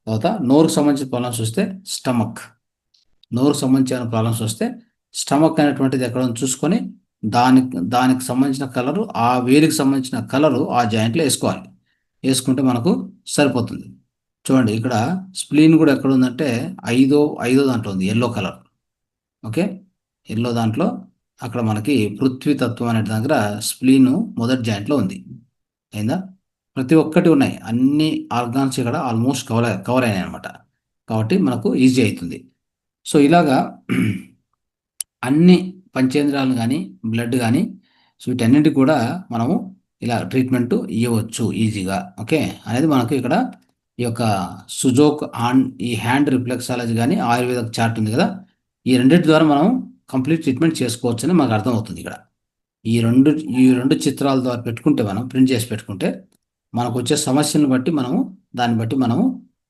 తర్వాత నోరుకు సంబంధించిన ప్రాబ్లమ్స్ వస్తే స్టమక్, నోరుకు సంబంధించిన ప్రాబ్లమ్స్ వస్తే స్టమక్ అనేటువంటిది ఎక్కడ ఉందో చూసుకొని దానికి సంబంధించిన కలరు, ఆ వేలికి సంబంధించిన కలరు ఆ జాయింట్లో వేసుకోవాలి. వేసుకుంటే మనకు సరిపోతుంది. చూడండి ఇక్కడ స్ప్లీన్ కూడా ఎక్కడ ఉందంటే ఐదో దాంట్లో ఉంది, ఎల్లో కలర్. ఓకే, ఎల్లో దాంట్లో అక్కడ మనకి పృథ్వీతత్వం అనే దగ్గర స్ప్లీన్ మొదటి జాయింట్లో ఉంది. అయిందా? ప్రతి ఒక్కటి ఉన్నాయి, అన్ని ఆర్గాన్స్ ఇక్కడ ఆల్మోస్ట్ కవర్ అయినాయి అనమాట. కాబట్టి మనకు ఈజీ అవుతుంది. సో ఇలాగా అన్ని పంచేంద్రియాలను కానీ బ్లడ్ కానీ, సో వీటన్నింటికి కూడా మనము ఇలా ట్రీట్మెంట్ ఇవ్వచ్చు ఈజీగా. ఓకే, అనేది మనకు ఇక్కడ ఈ యొక్క సుజోక్ ఈ హ్యాండ్ రిఫ్లెక్సాలజీ కానీ ఆయుర్వేద చార్ట్ ఉంది కదా, ఈ రెండింటి ద్వారా మనం కంప్లీట్ ట్రీట్మెంట్ చేసుకోవచ్చు అని మనకు అర్థమవుతుంది. ఇక్కడ ఈ రెండు చిత్రాల ద్వారా పెట్టుకుంటే, మనం ప్రింట్ చేసి పెట్టుకుంటే మనకు వచ్చే సమస్యలను బట్టి దాన్ని బట్టి మనము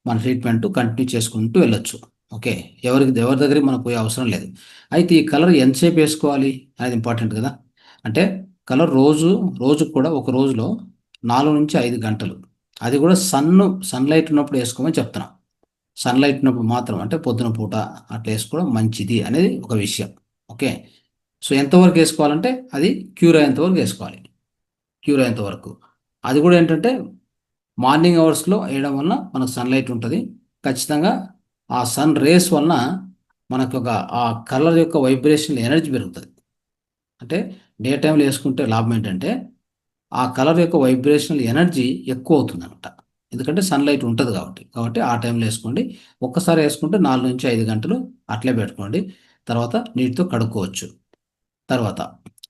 మన ట్రీట్మెంట్ కంటిన్యూ చేసుకుంటూ వెళ్ళొచ్చు. ఓకే, ఎవరి దగ్గరికి మనం పోయే అవసరం లేదు. అయితే ఈ కలర్ ఎంతసేపు వేసుకోవాలి అనేది ఇంపార్టెంట్ కదా. అంటే కలర్ రోజు కూడా ఒక రోజులో 4 నుంచి 5 గంటలు, అది కూడా సన్లైట్ ఉన్నప్పుడు వేసుకోమని చెప్తున్నాం. సన్లైట్ ఉన్నప్పుడు మాత్రం, అంటే పొద్దున పూట అట్లా వేసుకోవడం మంచిది అనేది ఒక విషయం. ఓకే, సో ఎంతవరకు వేసుకోవాలంటే అది క్యూర్ అయ్యేంత వరకు వేసుకోవాలి. క్యూర్ అయ్యేంత వరకు, అది కూడా ఏంటంటే మార్నింగ్ అవర్స్లో వేయడం వలన మనకు సన్లైట్ ఉంటుంది. ఖచ్చితంగా ఆ సన్ రేస్ వలన మనకు ఆ కలర్ యొక్క వైబ్రేషన్ ఎనర్జీ పెరుగుతుంది. అంటే డే టైంలో వేసుకుంటే లాభం ఏంటంటే ఆ కలర్ యొక్క వైబ్రేషనల్ ఎనర్జీ ఎక్కువ అవుతుంది అనమాట. ఎందుకంటే సన్లైట్ ఉంటుంది కాబట్టి ఆ టైంలో వేసుకోండి. ఒక్కసారి వేసుకుంటే 4 నుంచి 5 గంటలు అట్లే పెట్టుకోండి. తర్వాత నీటితో కడుక్కోవచ్చు. తర్వాత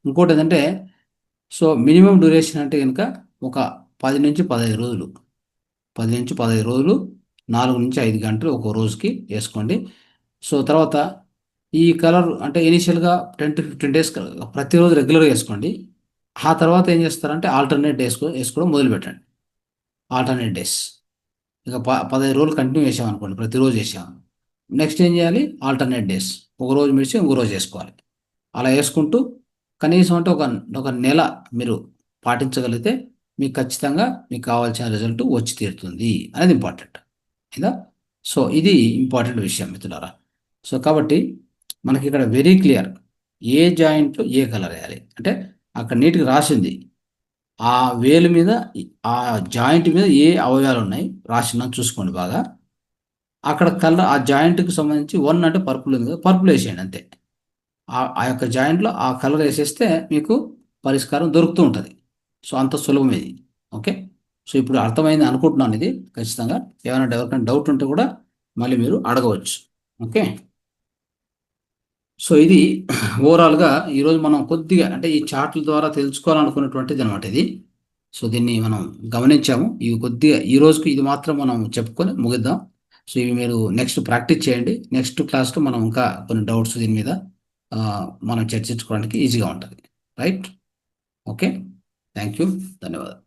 ఇంకోటి ఏంటంటే, సో మినిమం డ్యూరేషన్ అంటే కనుక ఒక 10 నుంచి 15 రోజులు, 4 నుంచి 5 గంటలు ఒక రోజుకి వేసుకోండి. సో తర్వాత ఈ కలర్ అంటే ఇనిషియల్గా 10 to 15 డేస్ ప్రతిరోజు రెగ్యులర్గా వేసుకోండి. ఆ తర్వాత ఏం చేస్తారంటే ఆల్టర్నేట్ డేస్ వేసుకోవడం మొదలుపెట్టండి. ఆల్టర్నేట్ డేస్ ఇక 15 రోజులు కంటిన్యూ చేసామనుకోండి, ప్రతిరోజు వేసాం. నెక్స్ట్ ఏం చేయాలి, ఆల్టర్నేట్ డేస్, ఒక రోజు మిడిచి ఇంకో రోజు వేసుకోవాలి. అలా వేసుకుంటూ కనీసం అంటే ఒక నెల మీరు పాటించగలిగితే మీకు ఖచ్చితంగా మీకు కావాల్సిన రిజల్ట్ వచ్చి తీరుతుంది అనేది ఇంపార్టెంట్ కదా. సో ఇది ఇంపార్టెంట్ విషయం మిత్రులారా. సో కాబట్టి మనకి ఇక్కడ వెరీ క్లియర్, ఏ జాయింట్లో ఏ కలర్ వేయాలి అంటే అక్కడ నీట్గా రాసింది. ఆ వేలు మీద, ఆ జాయింట్ మీద ఏ అవయవాలు ఉన్నాయి రాసిన చూసుకోండి బాగా. అక్కడ కలర్ ఆ జాయింట్కి సంబంధించి 1 అంటే పర్పుల్ ఉంది కదా, పర్పుల్ వేసేయండి అంతే. ఆ యొక్క జాయింట్లో ఆ కలర్ వేసేస్తే మీకు పరిష్కారం దొరుకుతూ ఉంటుంది. సో అంత సులభం ఇది. ఓకే, సో ఇప్పుడు అర్థమైంది అనుకుంటున్నాను ఇది ఖచ్చితంగా. ఏమైనా ఎవరికైనా డౌట్ ఉంటే కూడా మళ్ళీ మీరు అడగవచ్చు. ఓకే, సో ఇది ఓవరాల్గా ఈరోజు మనం కొద్దిగా అంటే ఈ చార్ట్ల ద్వారా తెలుసుకోవాలనుకున్నటువంటిది అనమాట ఇది. సో దీన్ని మనం గమనించాము. ఇవి కొద్దిగా ఈ రోజుకి ఇది మాత్రం మనం చెప్పుకొని ముగిద్దాం. సో ఇవి మీరు నెక్స్ట్ ప్రాక్టీస్ చేయండి. నెక్స్ట్ క్లాస్లో మనం ఇంకా కొన్ని డౌట్స్ దీని మీద మనం చర్చించుకోవడానికి ఈజీగా ఉంటుంది. రైట్? ఓకే, థ్యాంక్ యూ, ధన్యవాదాలు.